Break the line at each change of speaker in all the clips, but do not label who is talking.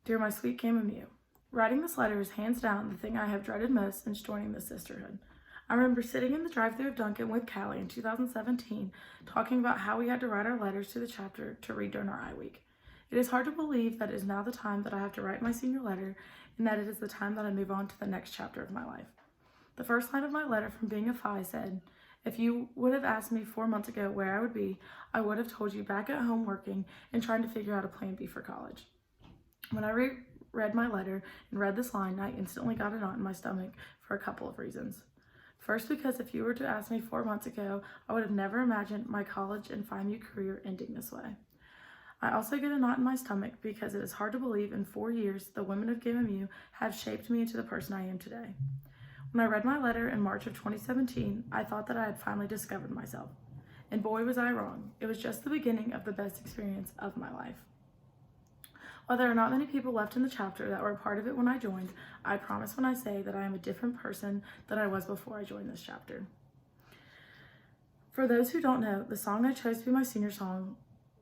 Dear my sweet Gamma Mew, writing this letter is hands down the thing I have dreaded most since joining the sisterhood. I remember sitting in the drive-thru of Dunkin' with Callie in 2017, talking about how we had to write our letters to the chapter to read during our I Week. It is hard to believe that it is now the time that I have to write my senior letter, and that it is the time that I move on to the next chapter of my life. The first line of my letter from being a Phi said, "If you would have asked me 4 months ago where I would be, I would have told you back at home working and trying to figure out a plan B for college." When I read my letter and read this line, I instantly got a knot in my stomach for a couple of reasons. First, because if you were to ask me 4 months ago, I would have never imagined my college and FIMU career ending this way. I also get a knot in my stomach because it is hard to believe in 4 years the women of Gamma Mu have shaped me into the person I am today. When I read my letter in March of 2017, I thought that I had finally discovered myself. And boy was I wrong. It was just the beginning of the best experience of my life. While there are not many people left in the chapter that were a part of it when I joined, I promise when I say that I am a different person than I was before I joined this chapter. For those who don't know, the song I chose to be my senior song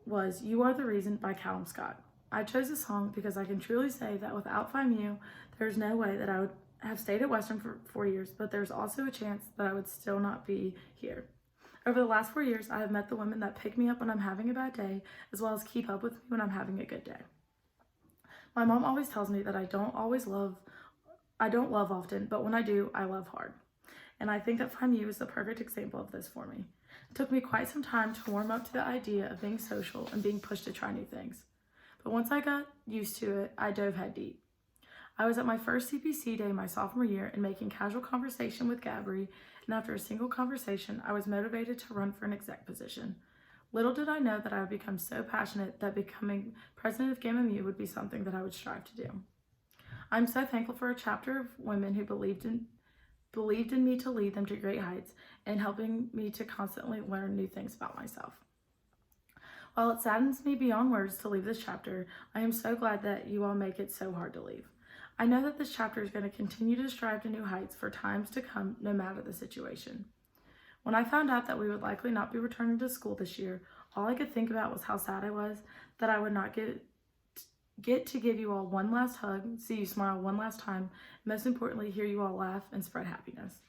was "You Are the Reason" by Callum Scott. I chose this song because I can truly say that without FIMU, there's no way that I would have stayed at Western for 4 years, but there's also a chance that I would still not be here. Over the last 4 years, I have met the women that pick me up when I'm having a bad day, as well as keep up with me when I'm having a good day. My mom always tells me that I don't love often, but when I do, I love hard. And I think that FIMU is the perfect example of this for me. It took me quite some time to warm up to the idea of being social and being pushed to try new things. But once I got used to it, I dove head deep. I was at my first CPC day my sophomore year and making casual conversation with Gabri, and after a single conversation, I was motivated to run for an exec position. Little did I know that I would become so passionate that becoming president of Gamma Mu would be something that I would strive to do. I'm so thankful for a chapter of women who believed in me to lead them to great heights and helping me to constantly learn new things about myself. While it saddens me beyond words to leave this chapter, I am so glad that you all make it so hard to leave. I know that this chapter is going to continue to strive to new heights for times to come, no matter the situation. When I found out that we would likely not be returning to school this year, all I could think about was how sad I was that I would not get to give you all one last hug, see you smile one last time, and most importantly, hear you all laugh and spread happiness.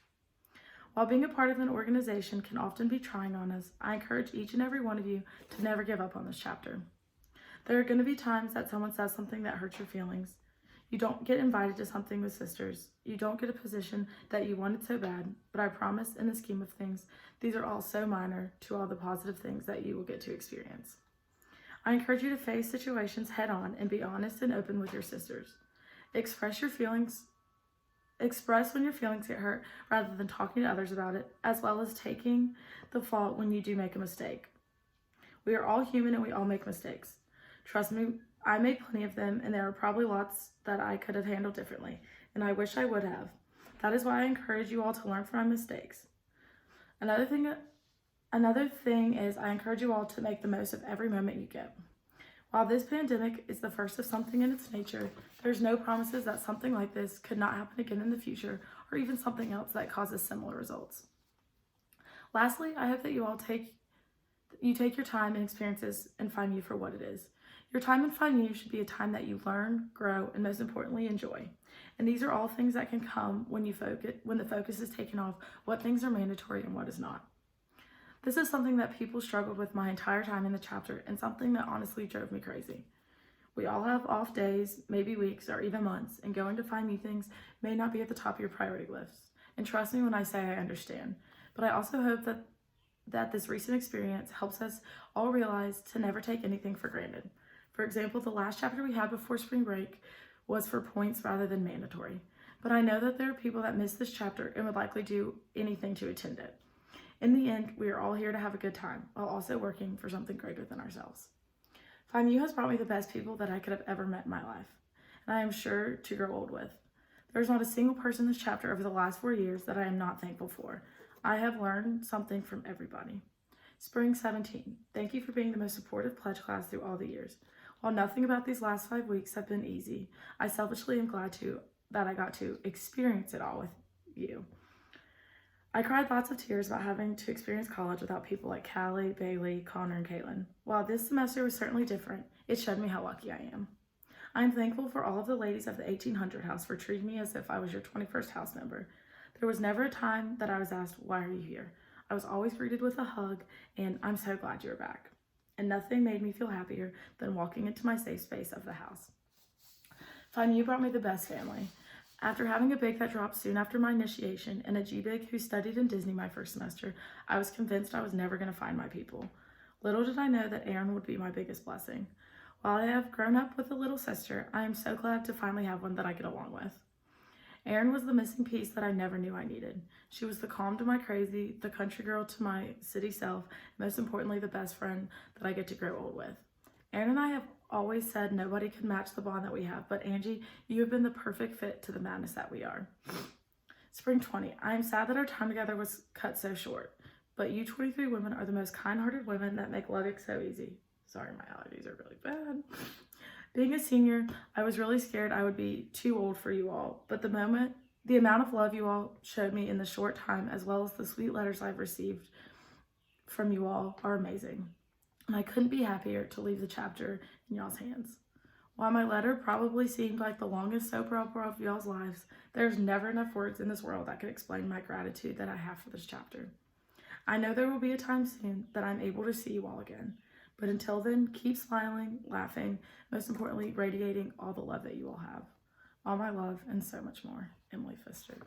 While being a part of an organization can often be trying on us, I encourage each and every one of you to never give up on this chapter. There are going to be times that someone says something that hurts your feelings. You don't get invited to something with sisters. You don't get a position that you wanted so bad, but I promise in the scheme of things, these are all so minor to all the positive things that you will get to experience. I encourage you to face situations head on and be honest and open with your sisters. Express when your feelings get hurt rather than talking to others about it, as well as taking the fault when you do make a mistake. We are all human and we all make mistakes. Trust me, I made plenty of them, and there are probably lots that I could have handled differently, and I wish I would have. That is why I encourage you all to learn from my mistakes. Another thing is I encourage you all to make the most of every moment you get. While this pandemic is the first of something in its nature, there's no promises that something like this could not happen again in the future, or even something else that causes similar results. Lastly, I hope that you all take your time and experiences and FIMU for what it is. Your time in FIMU should be a time that you learn, grow, and most importantly, enjoy. And these are all things that can come when the focus is taken off what things are mandatory and what is not. This is something that people struggled with my entire time in the chapter, and something that honestly drove me crazy. We all have off days, maybe weeks, or even months, and going to FIMU things may not be at the top of your priority list. And trust me when I say I understand. But I also hope that this recent experience helps us all realize to never take anything for granted. For example, the last chapter we had before spring break was for points rather than mandatory. But I know that there are people that miss this chapter and would likely do anything to attend it. In the end, we are all here to have a good time while also working for something greater than ourselves. FIMU has brought me the best people that I could have ever met in my life, and I am sure to grow old with. There's not a single person in this chapter over the last 4 years that I am not thankful for. I have learned something from everybody. Spring 17, thank you for being the most supportive pledge class through all the years. While nothing about these last 5 weeks have been easy, I selfishly am glad that I got to experience it all with you. I cried lots of tears about having to experience college without people like Callie, Bailey, Connor, and Caitlin. While this semester was certainly different, it showed me how lucky I am. I am thankful for all of the ladies of the 1800 house for treating me as if I was your 21st house member. There was never a time that I was asked, "Why are you here?" I was always greeted with a hug and "I'm so glad you're back." And nothing made me feel happier than walking into my safe space of the house. Find you brought me the best family. After having a big that dropped soon after my initiation and a G-Big who studied in Disney my first semester, I was convinced I was never going to find my people. Little did I know that Aaron would be my biggest blessing. While I have grown up with a little sister, I am so glad to finally have one that I get along with. Erin was the missing piece that I never knew I needed. She was the calm to my crazy, the country girl to my city self, most importantly, the best friend that I get to grow old with. Erin and I have always said nobody could match the bond that we have, but Angie, you have been the perfect fit to the madness that we are. Spring 20. I am sad that our time together was cut so short, but you 23 women are the most kind-hearted women that make loving so easy. Sorry, my allergies are really bad. Being a senior, I was really scared I would be too old for you all, but the amount of love you all showed me in the short time, as well as the sweet letters I've received from you all, are amazing. And I couldn't be happier to leave the chapter in y'all's hands. While my letter probably seemed like the longest soap opera of y'all's lives, there's never enough words in this world that could explain my gratitude that I have for this chapter. I know there will be a time soon that I'm able to see you all again. But until then, keep smiling, laughing, most importantly, radiating all the love that you all have. All my love and so much more. Emily Pfister.